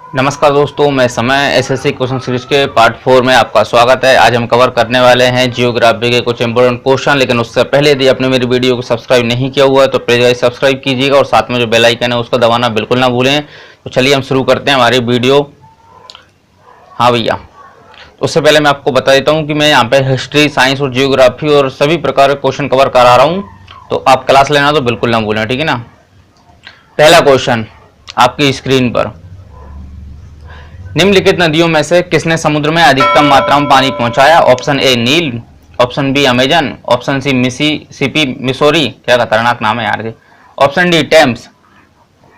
नमस्कार दोस्तों, मैं समय एसएससी क्वेश्चन सीरीज के पार्ट 4 में आपका स्वागत है। आज हम कवर करने वाले हैं जियोग्राफी के कुछ इंपॉर्टेंट क्वेश्चन। लेकिन उससे पहले यदि आपने मेरी वीडियो को सब्सक्राइब नहीं किया हुआ है तो प्लीज सब्सक्राइब कीजिएगा और साथ में जो बेल आइकन है उसको दबाना बिल्कुल ना भूलें। तो चलिए हम शुरू करते हैं हमारी वीडियो। हाँ भैया, उससे पहले मैं आपको बता देता हूँ कि मैं यहाँ पे हिस्ट्री, साइंस और जियोग्राफी और सभी प्रकार के क्वेश्चन कवर करा रहा हूँ, तो आप क्लास लेना तो बिल्कुल ना भूलें, ठीक है ना। पहला क्वेश्चन आपकी स्क्रीन पर, निम्नलिखित नदियों में से किसने समुद्र में अधिकतम मात्रा में पानी पहुंचाया? Option A Nile, option B Amazon, option C Mississippi Missouri, क्या खतरनाक नाम है यार ये, ऑप्शन डी टेम्स।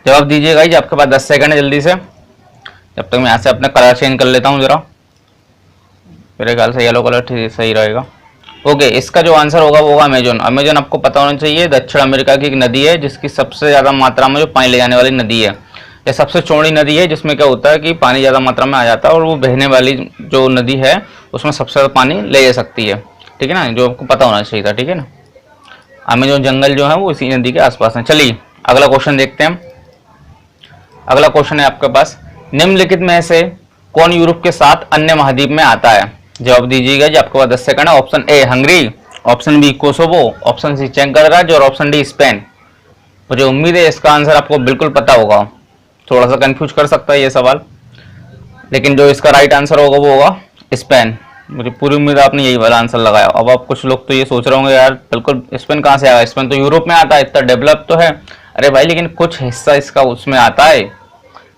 जवाब दीजिएगा जी, आपके पास 10 सेकंड है जल्दी से। जब तक मैं यहाँ से अपना कलर चेंज कर लेता हूँ जरा, मेरे ख्याल से येलो कलर ठीक सही रहेगा। ओके, इसका जो आंसर होगा वो होगा अमेजन। अमेजन आपको पता होना चाहिए दक्षिण अमेरिका की एक नदी है जिसकी सबसे ज्यादा मात्रा में जो पानी ले जाने वाली नदी है। यह सबसे चौड़ी नदी है जिसमें क्या होता है कि पानी ज़्यादा मात्रा में आ जाता है और वो बहने वाली जो नदी है उसमें सबसे ज़्यादा पानी ले जा सकती है, ठीक है ना, जो आपको पता होना चाहिए था, ठीक है ना। अमेज़न जंगल जो है वो इसी नदी के आसपास है। चलिए अगला क्वेश्चन देखते हैं। अगला क्वेश्चन है आपके पास, निम्नलिखित में से कौन यूरोप के साथ अन्य महाद्वीप में आता है? जवाब दीजिएगा जी, आपके पास 10 सेकंड है। Option A Hungary, option B Kosovo, option C चेक गणराज्य और ऑप्शन डी स्पेन। मुझे उम्मीद है इसका आंसर आपको बिल्कुल पता होगा। थोड़ा सा कंफ्यूज कर सकता है ये सवाल, लेकिन जो इसका राइट आंसर होगा वो होगा स्पेन। मुझे पूरी उम्मीद आपने यही वाला आंसर लगाया। अब आप कुछ लोग तो ये सोच रहे होंगे यार बिल्कुल स्पेन कहाँ से आया, स्पेन तो यूरोप में आता है, इतना डेवलप तो है। अरे भाई, लेकिन कुछ हिस्सा इसका उसमें आता है।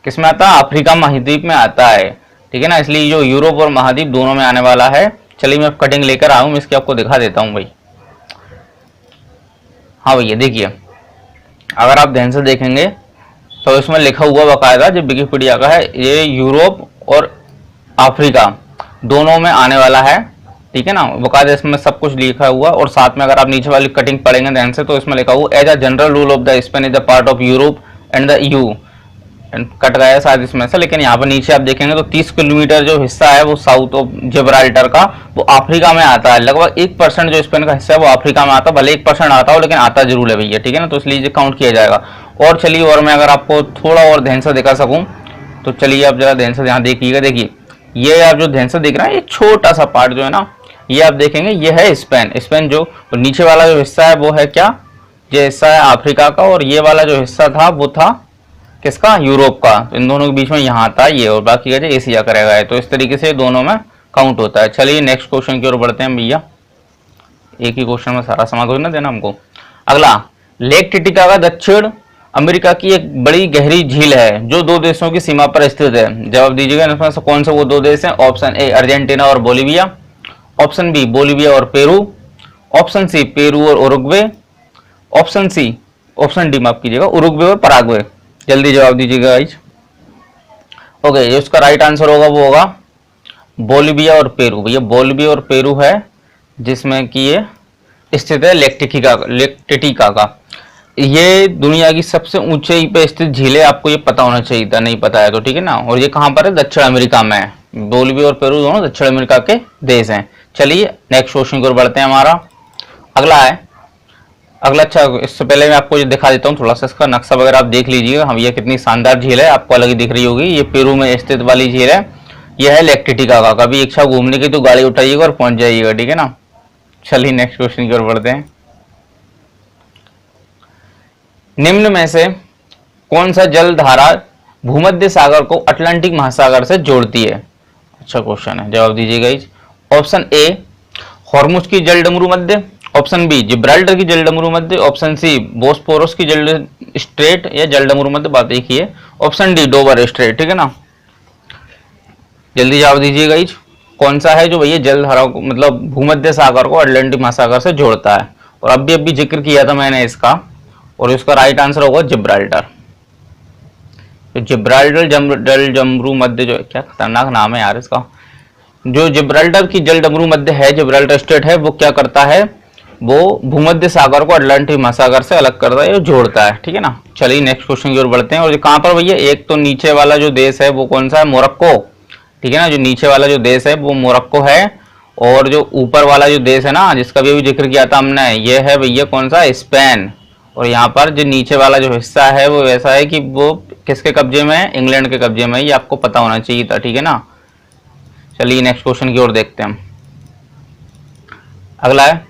किसमें आता है? अफ्रीका महाद्वीप में आता है, ठीक है ना। इसलिए जो यूरोप और महाद्वीप दोनों में आने वाला है। चलिए मैं कटिंग लेकर आऊँ, इसकी आपको दिखा देता हूँ भाई। हाँ भैया देखिए, अगर आप ध्यान से देखेंगे तो इसमें लिखा हुआ बकायदा जो विकिपीडिया का है, ये यूरोप और अफ्रीका दोनों में आने वाला है, ठीक है ना। बकायदा इसमें सब कुछ लिखा हुआ और साथ में अगर आप नीचे वाली कटिंग पढ़ेंगे ध्यान से तो इसमें लिखा हुआ as a general rule of the Spain is the part of Europe and the EU. कट गया है शायद इसमें से, लेकिन यहाँ पर नीचे आप देखेंगे तो 30 किलोमीटर जो हिस्सा है वो साउथ ऑफ जिब्राल्टर का वो अफ्रीका में आता है। लगभग 1% जो स्पेन का हिस्सा है वो अफ्रीका में आता है, भले 1% आता हो लेकिन आता जरूर है भैया, ठीक है ना। तो इसलिए काउंट किया जाएगा। और चलिए, और मैं अगर आपको थोड़ा और ध्यान से दिखा सकूं तो चलिए आप जरा ध्यान से यहाँ देखिएगा। देखिए ये आप जो ध्यान से देख रहे हैं, ये छोटा सा पार्ट जो है ना, ये आप देखेंगे ये है स्पेन। स्पेन जो नीचे वाला जो हिस्सा है वो है क्या, ये हिस्सा है अफ्रीका का, और ये वाला जो हिस्सा था वो था किसका? यूरोप का। तो इन दोनों के बीच में यहाँ आता है ये, और बाकी का एशिया का रहेगा। तो इस तरीके से दोनों में काउंट होता है। चलिए नेक्स्ट क्वेश्चन की ओर बढ़ते हैं भैया। एक ही क्वेश्चन में सारा समाधान ना देना हमको। अगला, लेक टिटिका का दक्षिण अमेरिका की एक बड़ी गहरी झील है जो दो देशों की सीमा पर स्थित है। जवाब दीजिएगा इसमें से कौन से वो दो देश हैं? ऑप्शन ए अर्जेंटीना और बोलीविया, ऑप्शन बी बोलीविया और पेरू, ऑप्शन सी पेरू और उरुग्वे, ऑप्शन डी माफ कीजिएगा उरुग्वे और पराग्वे। जल्दी जवाब दीजिएगा गाइस। ओके, जो इसका राइट आंसर होगा वो होगा बोलीविया और पेरू। भैया बोलीविया और पेरू है जिसमें कि ये स्थित है लेक टिटिका का। ये दुनिया की सबसे ऊंचाई पे स्थित झील है, आपको ये पता होना चाहिए था, नहीं पता है तो ठीक है ना। और ये कहाँ पर है? दक्षिण अमेरिका में है। बोलीविया और पेरू दोनों दक्षिण अमेरिका के देश हैं। चलिए नेक्स्ट क्वेश्चन की ओर बढ़ते हैं। हमारा अगला है, अगला, अच्छा इससे पहले मैं आपको ये दिखा देता हूँ थोड़ा सा इसका नक्शा वगैरह आप देख लीजिएगा। हम ये कितनी शानदार झील है, आपको अलग ही दिख रही होगी। ये पेरू में स्थित वाली झील है, यह है लेक टिटिका का। कभी इच्छा घूमने की तो गाड़ी उठाइएगा और पहुंच जाइएगा, ठीक है ना। चलिए नेक्स्ट क्वेश्चन की ओर बढ़ते हैं। निम्न में से कौन सा जल धारा भूमध्य सागर को अटलांटिक महासागर से जोड़ती है? अच्छा क्वेश्चन है, जवाब दीजिएगा। ऑप्शन ए हॉर्मुज की जल डमरू मध्य, ऑप्शन बी जिब्राल्टर की जल डमरू मध्य, ऑप्शन सी बोस्पोरस की जल स्ट्रेट या जल डमरू मध्य, बात एक ही है, ऑप्शन डी डोवर स्ट्रेट, ठीक है ना। जल्दी जवाब दीजिएगा। कौन सा है जो भैया जल धारा को मतलब भूमध्य सागर को अटलांटिक महासागर से जोड़ता है? और अभी जिक्र किया था मैंने इसका, और इसका राइट आंसर होगा जिब्राल्टर। तो जिब्राल्टर जल डमरू मध्य, जो क्या खतरनाक नाम है यार इसका, जो जिब्राल्टर की जल डमरू मध्य है, जिब्राल्टर स्टेट है, वो क्या करता है? वो भूमध्य सागर को अटलांटिक महासागर से अलग करता है, जोड़ता है, ठीक है ना। चलिए नेक्स्ट क्वेश्चन की ओर बढ़ते हैं। और कहाँ पर भैया? एक तो नीचे वाला जो देश है वो कौन सा है? मोरक्को, ठीक है ना। जो नीचे वाला जो देश है वो मोरक्को है, और जो ऊपर वाला जो देश है ना जिसका भी जिक्र किया था हमने, ये है भैया कौन सा? स्पेन। और यहाँ पर जो नीचे वाला जो हिस्सा है वो ऐसा है कि वो किसके कब्जे में है? इंग्लैंड के कब्जे में, ये आपको पता होना चाहिए था, ठीक है ना। चलिए नेक्स्ट क्वेश्चन की ओर देखते हैं हम। अगला है,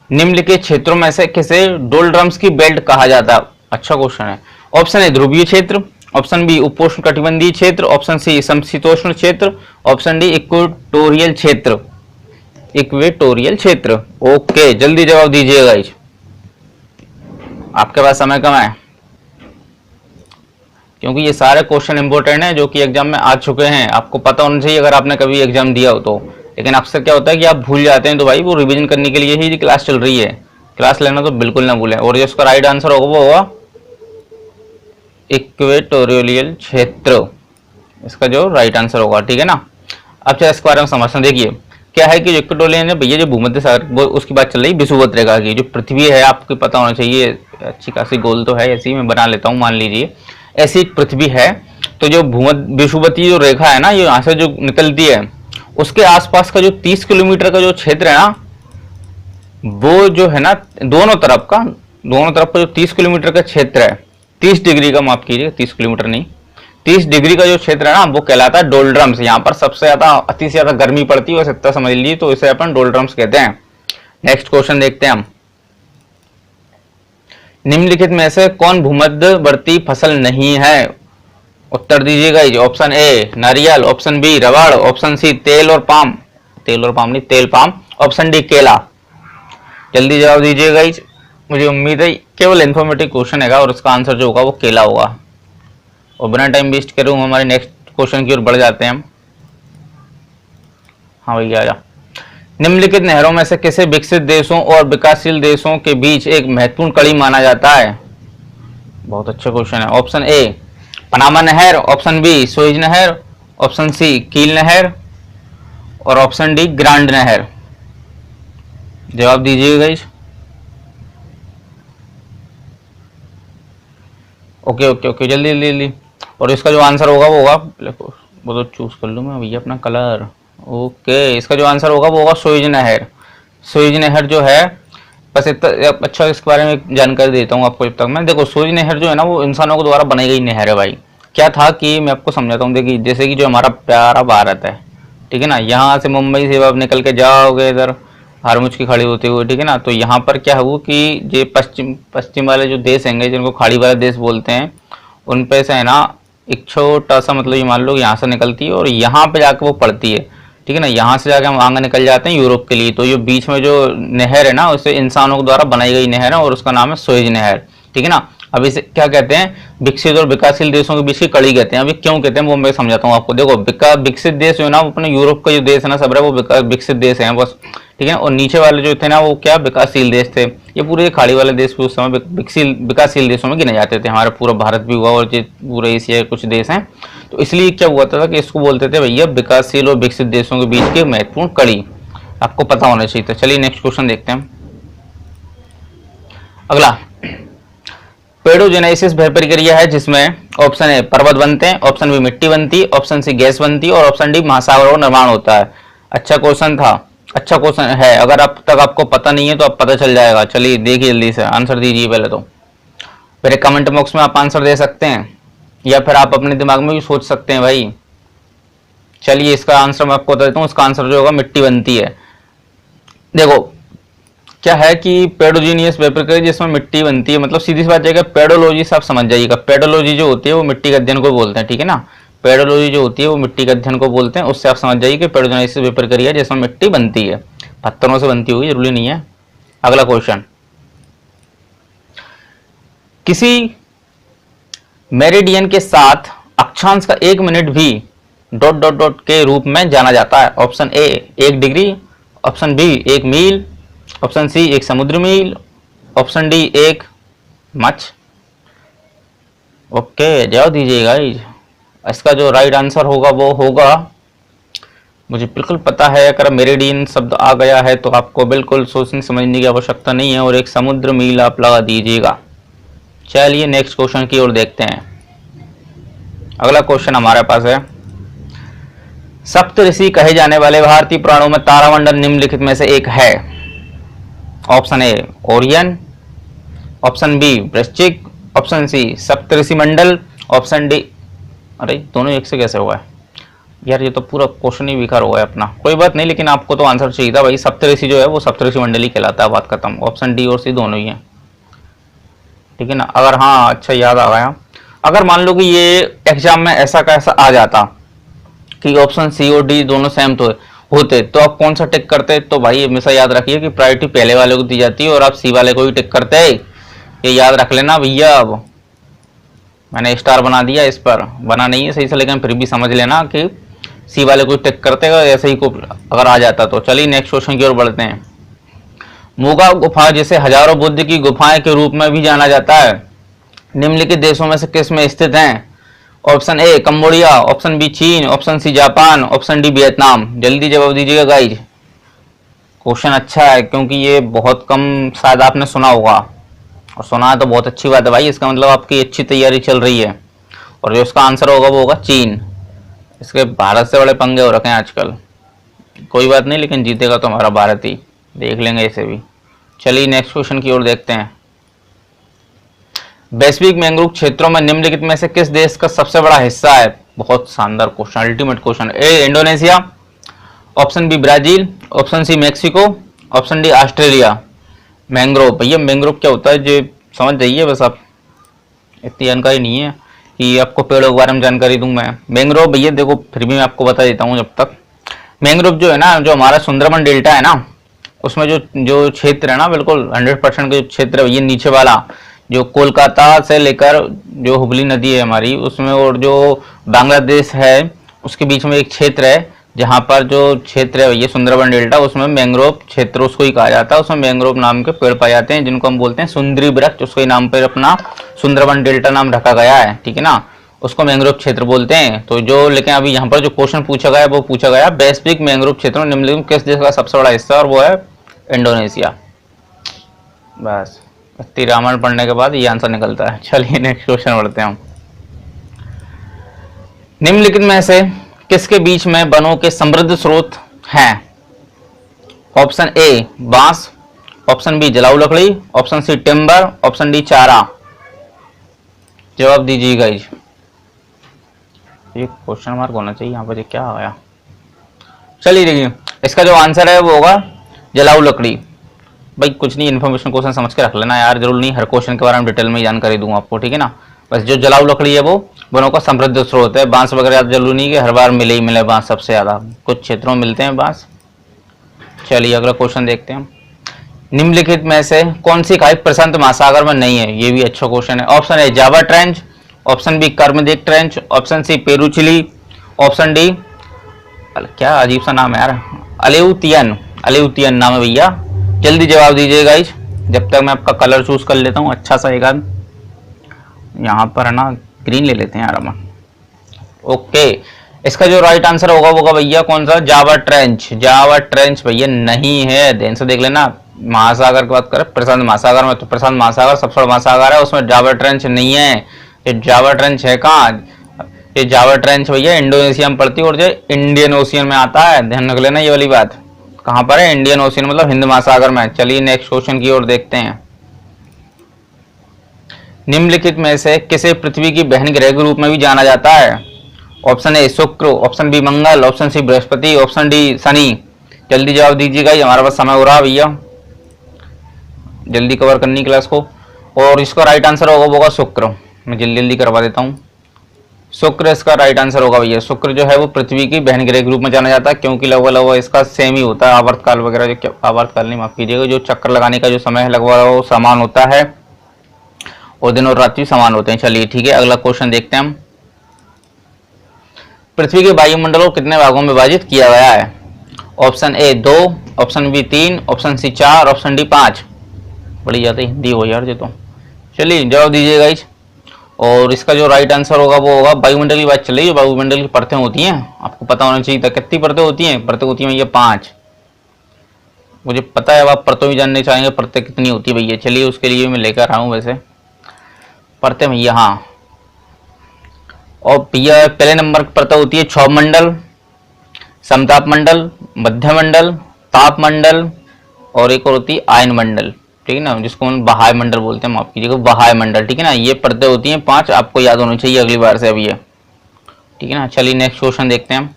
निम्नलिखित क्षेत्रों में से किसे डोलड्रम्स की बेल्ट कहा जाता है? अच्छा क्वेश्चन है। ऑप्शन ए ध्रुवीय क्षेत्र, ऑप्शन बी उपोष्ण कटिबंधीय क्षेत्र, ऑप्शन सी समशीतोष्ण क्षेत्र, ऑप्शन डी इक्वेटोरियल क्षेत्र। इक्वेटोरियल क्षेत्र। ओके, जल्दी जवाब दीजिएगा, आपके पास समय कम है, क्योंकि ये सारे क्वेश्चन इंपॉर्टेंट हैं जो कि एग्जाम में आ चुके हैं। आपको पता होना चाहिए अगर आपने कभी एग्जाम दिया हो तो। लेकिन अक्सर क्या होता है कि आप भूल जाते हैं, तो भाई वो रिवीजन करने के लिए ही क्लास चल रही है, क्लास लेना तो बिल्कुल ना भूलें। और जो इसका राइट आंसर होगा वो होगा इक्वेटोरियल क्षेत्र, इसका जो राइट आंसर होगा, ठीक है ना। अब चलिए इसके बारे में समझते हैं। देखिए क्या है कि जो इक्वेटोरियल है भैया, जो भूमध्य सागर वो उसकी बात चल रही है विषुवत रेखा की। जो पृथ्वी है आपको पता होना चाहिए, अच्छी खासी गोल तो है, ऐसी मैं बना लेता हूँ, मान लीजिए ऐसी एक पृथ्वी है। तो जो भूमध्य विषुवतीय जो रेखा है ना, ये यहाँ से जो निकलती है, उसके आसपास का जो 30 किलोमीटर का जो क्षेत्र है ना, वो जो है ना दोनों तरफ का जो 30 किलोमीटर का क्षेत्र है, 30 डिग्री का, माफ कीजिए 30 किलोमीटर नहीं, 30 डिग्री का जो क्षेत्र है ना, वो कहलाता है डोलड्रम्स। यहाँ पर सबसे ज्यादा अति से ज्यादा गर्मी पड़ती है, बस इतना समझ लीजिए, तो इसे अपन डोलड्रम्स कहते हैं। नेक्स्ट क्वेश्चन देखते हैं हम। निम्नलिखित में से कौन भूमध्यवर्ती फसल नहीं है? उत्तर दीजिएगा। ऑप्शन ए नारियल, ऑप्शन बी रबड़, ऑप्शन सी तेल और पाम नहीं, तेल पाम, ऑप्शन डी केला। जल्दी जवाब दीजिएगा। मुझे उम्मीद है केवल इन्फॉर्मेटिव क्वेश्चन है और उसका आंसर जो होगा वो केला होगा। और बिना टाइम वेस्ट करे हमारे नेक्स्ट क्वेश्चन की ओर बढ़ जाते हैं हम। हाँ भैया आजा। निम्नलिखित नहरों में से किसे विकसित देशों और विकासशील देशों के बीच एक महत्वपूर्ण कड़ी माना जाता है? बहुत अच्छा क्वेश्चन है। ऑप्शन ए पनामा नहर, ऑप्शन बी सुएज नहर, ऑप्शन सी कील नहर और ऑप्शन डी ग्रांड नहर। जवाब दीजिएगा। ओके ओके ओके, जल्दी जल्दी जल्दी। और इसका जो आंसर होगा वो होगा, वो तो चूज कर लूँ मैं भैया अपना कलर। ओके, इसका जो आंसर होगा वो होगा सुएज नहर। सुएज नहर जो है, बस इतना अच्छा इसके बारे में जानकारी देता हूँ आपको जब तक मैं। देखो सुएज नहर जो है ना, वो इंसानों के द्वारा बनाई गई नहर है भाई। क्या था कि मैं आपको समझाता हूँ। देखिए जैसे कि जो हमारा प्यारा भारत है, ठीक है ना, यहाँ से मुंबई से आप निकल के जाओगे इधर हरमुझ की खाड़ी होती हुई, ठीक है ना, तो यहाँ पर क्या हुआ कि ये पश्चिम वाले जो देश हैं जिनको खाड़ी वाले देश बोलते हैं, उन पे से है ना एक छोटा सा, मतलब ये मान लो यहाँ से निकलती है और यहाँ पे जाके वो पड़ती है, ठीक है ना। यहाँ से जाके हम आगे निकल जाते हैं यूरोप के लिए। तो ये बीच में जो नहर है ना, उसे इंसानों के द्वारा बनाई गई नहर है और उसका नाम है सुएज नहर, ठीक है ना। अब इसे क्या कहते हैं? विकसित और विकासशील देशों के बीच की कड़ी कहते हैं। अभी क्यों कहते हैं वो मैं समझाता हूँ आपको। देखो विकसित देश जो है ना, अपने यूरोप का जो देश है ना सब, वो विकसित देश है बस, ठीक है। और नीचे वाले जो थे ना वो क्या विकासशील देश थे। ये पूरे खाड़ी वाले देश उस समय विकासशील देशों में गिने जाते थे। हमारा पूरा भारत भी हुआ और पूरे एशिया के कुछ देश हैं, तो इसलिए क्या हुआ था कि इसको बोलते थे भैया विकासशील और विकसित देशों के बीच की महत्वपूर्ण कड़ी। आपको पता होना चाहिए। तो चलिए नेक्स्ट क्वेश्चन देखते हैं। अगला, पेडोजेनेसिस वह प्रक्रिया है जिसमें ऑप्शन ए पर्वत बनते हैं, ऑप्शन बी मिट्टी बनती है, ऑप्शन सी गैस बनती है और ऑप्शन डी महासागरों का निर्माण होता है। अच्छा क्वेश्चन था, अच्छा क्वेश्चन है। अगर अब तक आपको पता नहीं है तो अब पता चल जाएगा। चलिए देखिए जल्दी से आंसर दीजिए। पहले तो मेरे कमेंट बॉक्स में आप आंसर दे सकते हैं या फिर आप अपने दिमाग में भी सोच सकते हैं भाई। चलिए इसका आंसर मैं आपको बता देता हूँ। इसका आंसर जो होगा मिट्टी बनती है। देखो क्या है कि पेडोजीनियस वेपर का जिसमें मिट्टी बनती है, मतलब सीधी सी बात जाएगा पेडोलॉजी से आप समझ जाइएगा। पेडोलॉजी जो होती है वो मिट्टी के अध्ययन को बोलते हैं, ठीक है ना। पेडोलॉजी जो होती है वो मिट्टी के अध्ययन को बोलते हैं। उससे आप समझ जाइए कि पेडोजेनेसिस वे प्रक्रिया जिसमें मिट्टी बनती है, पत्थरों से बनती होगी जरूरी नहीं है। अगला क्वेश्चन, किसी मेरिडियन के साथ अक्षांश का 1 मिनट भी ... के रूप में जाना जाता है। Option A 1 degree, option B 1 mile, option C 1 समुद्र mile, option D 1 mach. Okay जवाब दीजिएगा। इसका जो राइट आंसर होगा वो होगा, मुझे बिल्कुल पता है, अगर मेरिडियन शब्द आ गया है तो आपको बिल्कुल सोचने समझने की आवश्यकता नहीं है और 1 समुद्र मील आप लगा दीजिएगा। चलिए नेक्स्ट क्वेश्चन की ओर देखते हैं। अगला क्वेश्चन हमारे पास है, सप्तऋषि कहे जाने वाले भारतीय पुराणों में तारामंडल निम्नलिखित में से एक है। Option A Orion, option B वृश्चिक, ऑप्शन सी सप्तऋषि मंडल, ऑप्शन डी, अरे दोनों एक से कैसे हुआ है यार, ये तो पूरा क्वेश्चन ही बेकार हुआ है अपना। कोई बात नहीं, लेकिन आपको तो आंसर चाहिए था भाई। सप्तऋषि जो है वो सप्तऋषि मंडली कहलाता है, बात खत्म। ऑप्शन डी और सी दोनों ही है, ठीक है ना। अगर हाँ अच्छा याद आ गया, अगर मान लो कि ये एग्जाम में ऐसा कैसा आ जाता कि ऑप्शन सी और डी दोनों सेम तो होते, तो आप कौन सा टिक करते? तो भाई हमेशा याद रखिए कि प्रायोरिटी पहले वाले को दी जाती है और आप सी वाले को ही टिक करते हैं, ये याद रख लेना भैया। अब मैंने स्टार बना दिया, इस पर बना नहीं है सही से, लेकिन फिर भी समझ लेना कि सी वाले को टिक करते हैं, ऐसे ही को अगर आ जाता तो। चलिए नेक्स्ट क्वेश्चन की ओर बढ़ते हैं। मूगा गुफा, जिसे हजारों बुद्ध की गुफाएं के रूप में भी जाना जाता है, निम्नलिखित देशों में से किस में स्थित हैं? Option A Cambodia, option B चीन, option C Japan, option D Vietnam. जल्दी जवाब दीजिएगा गाइज। क्वेश्चन अच्छा है क्योंकि ये बहुत कम शायद आपने सुना होगा, और सुना है तो बहुत अच्छी बात है भाई, इसका मतलब आपकी अच्छी तैयारी चल रही है। और जो इसका आंसर होगा वो होगा चीन। इसके भारत से बड़े पंगे हो रखे हैं आजकल। कोई बात नहीं, लेकिन जीतेगा तो हमारा भारत ही, देख लेंगे इसे भी। चलिए नेक्स्ट क्वेश्चन की ओर देखते हैं। वैश्विक मैंग्रोव क्षेत्रों में निम्नलिखित में से किस देश का सबसे बड़ा हिस्सा है? बहुत शानदार question, ultimate question. A Indonesia, option B Brazil, option C Mexico, option D Australia. Mangrove, भैया मैंग्रोव क्या होता है जो समझ जाइए बस आप, इतनी जानकारी नहीं है कि आपको पेड़ों के बारे में जानकारी दूं मैं। मैंग्रोव भैया देखो, फिर भी मैं आपको बता देता हूँ जब तक। मैंग्रोव जो है ना, जो हमारा सुंदरबन डेल्टा है ना, उसमें जो जो क्षेत्र है ना, बिल्कुल 100% का जो क्षेत्र है, ये नीचे वाला जो कोलकाता से लेकर जो हुगली नदी है हमारी उसमें, और जो बांग्लादेश है उसके बीच में एक क्षेत्र है, जहाँ पर जो क्षेत्र है ये सुंदरबन डेल्टा, उसमें मैंग्रोव क्षेत्र उसको ही कहा जाता है। उसमें मैंग्रोव नाम के पेड़ पाए जाते हैं, जिनको हम बोलते हैं सुंदरी वृक्ष। उसके ही नाम पर अपना सुंदरबन डेल्टा नाम रखा गया है, ठीक है ना। उसको मैंग्रोव क्षेत्र बोलते हैं। तो जो, लेकिन अभी यहाँ पर जो क्वेश्चन पूछा गया वो पूछा गया वैश्विक मैंग्रोव क्षेत्र में निम्नलिखित किस देश का सबसे बड़ा हिस्सा, और वो है इंडोनेशिया। बस इतनी रामायण पढ़ने के बाद ये आंसर निकलता है। चलिए नेक्स्ट क्वेश्चन बढ़ते हैं हम। निम्नलिखित में से किसके बीच में वनों के समृद्ध स्रोत हैं? ऑप्शन ए बांस, ऑप्शन बी जलाऊ लकड़ी, option C timber, option D चारा। जवाब दीजिएगा। ये क्वेश्चन मार्क होना चाहिए यहाँ पर, क्या आ गया? चलिए देखिए, इसका जो आंसर है वो होगा जलाऊ लकड़ी। भाई कुछ नहीं, इन्फॉर्मेशन क्वेश्चन समझ के रख लेना यार, जरूर नहीं हर क्वेश्चन के बारे में डिटेल में जानकारी दूंगा आपको, ठीक है ना। बस जो जलाऊ लकड़ी है वो वनों का समृद्ध स्रोत है। बांस वगैरह जरूरी नहीं कि हर बार मिले ही मिले बांस, सबसे ज्यादा कुछ क्षेत्रों में मिलते हैं बांस। चलिए अगला क्वेश्चन देखते हैं। निम्नलिखित में से कौन सी खाई प्रशांत महासागर में नहीं है? ये भी अच्छा क्वेश्चन है। Option A Java trench, option B Kermadec trench, option C Peru Chile, option D, क्या अजीब सा नाम है यार, अलेउतियन। अलेउतियन नाम है भैया। जल्दी जवाब दीजिए गाइस, जब तक मैं आपका कलर चूज कर लेता हूँ अच्छा सा एक आध। यहाँ पर है ना ग्रीन ले लेते हैं यार हम। ओके, इसका जो राइट आंसर होगा वो भैया कौन सा? Java trench. जावा ट्रेंच भैया नहीं है, ध्यान से देख लेना। महासागर की बात करें प्रशांत महासागर में, तो प्रशांत महासागर सबसे बड़ा महासागर है, उसमें जावा ट्रेंच नहीं है। ये जावा ट्रेंच है कहाँ? ये जावा ट्रेंच भैया इंडोनेशिया में पड़ती है, और जो इंडियन ओशियन में आता है, ध्यान रख लेना ये वाली बात। कहाँ पर है? इंडियन ओशियन, मतलब हिंद महासागर में। चलिए नेक्स्ट क्वेश्चन की ओर देखते हैं। निम्नलिखित में से किसे पृथ्वी की बहन ग्रह के रूप में भी जाना जाता है? Option A Shukra, option B Mangal, option C Brihaspati, option D Shani. जल्दी जवाब दीजिएगा, ये हमारा पास समय हो रहा है भैया, जल्दी कवर करनी क्लास को। और इसका राइट आंसर होगा वो होगा शुक्र। मैं जल्दी जल्दी करवा देता हूँ। शुक्र इसका राइट आंसर होगा भैया। शुक्र जो है वो पृथ्वी की बहन ग्रह के रूप में जाना जाता है, क्योंकि लगभग इसका सेम ही होता है। आवर्तकाल वगैरह, जो आवर्तकाल नहीं माफ कीजिएगा, जो चक्कर लगाने का जो समय है लगभग वो समान होता है, और दिन और रात भी समान होते हैं। चलिए ठीक है, अगला क्वेश्चन देखते हैं हम। पृथ्वी के वायुमंडल को कितने भागों में विभाजित किया गया है? Option A 2, option B 3, option C 4, option D 5। बड़ी ज्यादा हिंदी हो यार ये तो। चलिए जवाब दीजिएगा इस। और इसका जो राइट आंसर होगा वो होगा, वायुमंडल की बात चल रही है, वायुमंडल की परतें होती हैं, आपको पता होना चाहिए था। कितनी परतें होती हैं? परतें होती हैं भैया 5। मुझे पता है अब आप परतों भी जानने चाहेंगे, परतें कितनी होती है भैया। चलिए उसके लिए मैं लेकर आया हूँ वैसे परतें भैया। हाँ, और भैया पहले नंबर पर परतें होती है क्षोभ मंडल, समताप मंडल, मध्य मंडल, ताप मंडल, और एक और होती है आयन मंडल। ठीक है ना, जिसको हम बहाय मंडल बोलते हैं, माफ कीजिएगा, बहाय मंडल, ठीक है ना। ये परतें होती हैं 5, आपको याद होनी चाहिए अगली बार से अब ये, ठीक है ना। चलिए नेक्स्ट क्वेश्चन देखते हैं।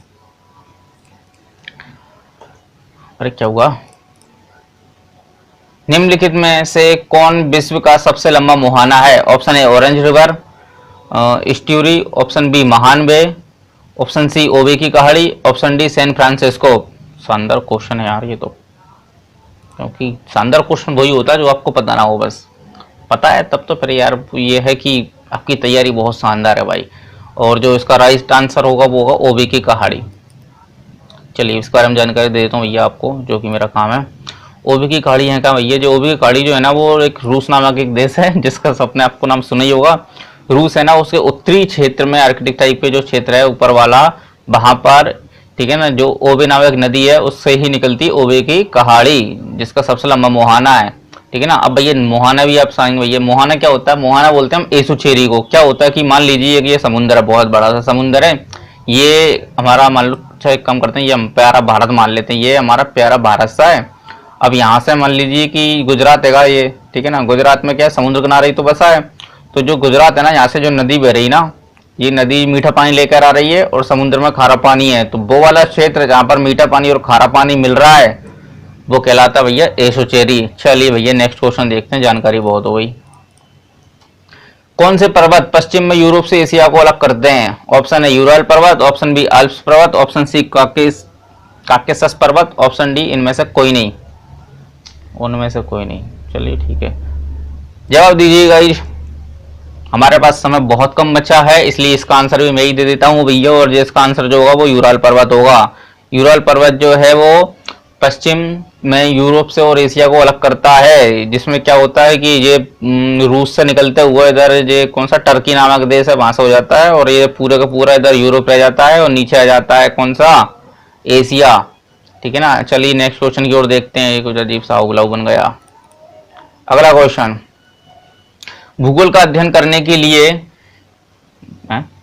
अरे क्या हुआ, निम्नलिखित में से कौन विश्व का सबसे लंबा मुहाना है? Option A orange river, estuary, option B महान बे, ऑप्शन सी ओबे की कहाड़ी, ऑप्शन डी सैन फ्रांसिस्को। शानदार क्वेश्चन है यार ये तो, क्योंकि शानदार क्वेश्चन वही होता है जो आपको पता ना हो, बस पता है तब तो फिर यार ये है कि आपकी तैयारी बहुत शानदार है भाई। और जो इसका राइट आंसर होगा वो होगा ओबे की कहाड़ी। चलिए इसके बारे में जानकारी दे देता हूँ भैया आपको, जो कि मेरा काम है। ओबे की कहाड़ी है क्या भैया, जो ओबे की कहाड़ी जो है ना, वो एक रूस नामक एक देश है, जिसका सपने आपको नाम सुना ही होगा। रूस है ना, उसके उत्तरी क्षेत्र में आर्कटिक टाइप के जो क्षेत्र है ऊपर वाला, वहां पर, ठीक है ना, जो ओबे नामक नदी है उससे ही निकलती ओबे की कहाड़ी, जिसका सबसे लंबा मुहाना है, ठीक है ना। अब भैया मुहाना भी आप समझेंगे भैया, मुहाना क्या होता है? मुहाना बोलते हैं हम एसुचेरी को। क्या होता है कि मान लीजिए कि ये समुद्र है, बहुत बड़ा सा समुद्र है, ये हमारा मान लो, अच्छा एक काम करते हैं, ये हम प्यारा भारत मान लेते हैं, ये हमारा प्यारा भारत सा है। अब यहाँ से मान लीजिए कि गुजरात है ये, ठीक है ना, गुजरात में क्या है, समुद्र किनारे ही तो बसा है। तो जो गुजरात है ना, यहाँ से जो नदी बह रही ना, ये नदी मीठा पानी लेकर आ रही है और समुद्र में खारा पानी है, तो वो वाला क्षेत्र जहाँ पर मीठा पानी और खारा पानी मिल रहा है वो कहलाता है भैया एसोचेरी। चलिए भैया नेक्स्ट क्वेश्चन देखते हैं, जानकारी बहुत हो गई। कौन से पर्वत पश्चिम में यूरोप से एशिया को अलग करते हैं? ऑप्शन है यूराल पर्वत, ऑप्शन बी आल्प्स पर्वत, ऑप्शन सी काकेसस पर्वत, ऑप्शन डी इनमें से कोई नहीं। उनमें से कोई नहीं, चलिए ठीक है, जवाब दीजिएगा। हमारे पास समय बहुत कम बचा है, इसलिए इसका आंसर भी मैं ही दे देता हूँ भैया, और जिसका आंसर जो होगा वो यूराल पर्वत होगा। यूराल पर्वत जो है वो पश्चिम में यूरोप से और एशिया को अलग करता है, जिसमें क्या होता है कि ये रूस से निकलते हुए इधर ये कौन सा टर्की नामक देश है वहां से हो जाता है, और ये पूरे का पूरा इधर यूरोप रह जाता है, और नीचे आ जाता है कौन सा, एशिया, ठीक है ना। चलिए नेक्स्ट क्वेश्चन की ओर देखते हैं, ये कुछ अजीब सा उगलाऊ बन गया। अगला क्वेश्चन, भूगोल का अध्ययन करने के लिए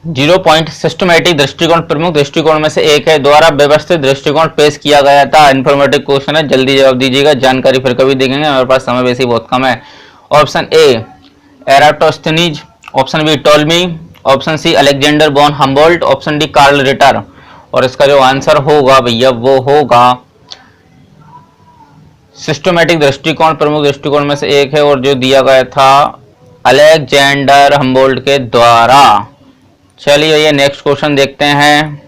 0 पॉइंट सिस्टमैटिक दृष्टिकोण प्रमुख दृष्टिकोण में से एक है, द्वारा व्यवस्थित दृष्टिकोण पेश किया गया था। इन्फॉर्मेटिव क्वेश्चन है, जल्दी जवाब दीजिएगा, जानकारी फिर कभी देखेंगे, हमारे पास समय वैसे ही बहुत कम है। Option A Eratosthenes, option B Ptolemy, option C Alexander von Humboldt, option D Karl Ritter. और इसका जो आंसर होगा भैया वो होगा सिस्टमैटिक दृष्टिकोण प्रमुख दृष्टिकोण में से एक है, और जो दिया गया था अलेक्जेंडर हम्बोल्ट के द्वारा। चलिए ये नेक्स्ट क्वेश्चन देखते हैं।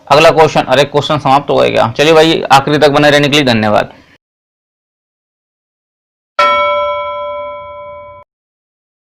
अगला क्वेश्चन, अरे क्वेश्चन समाप्त हो गया क्या? चलिए भाई आखिरी तक बने रहने के लिए धन्यवाद।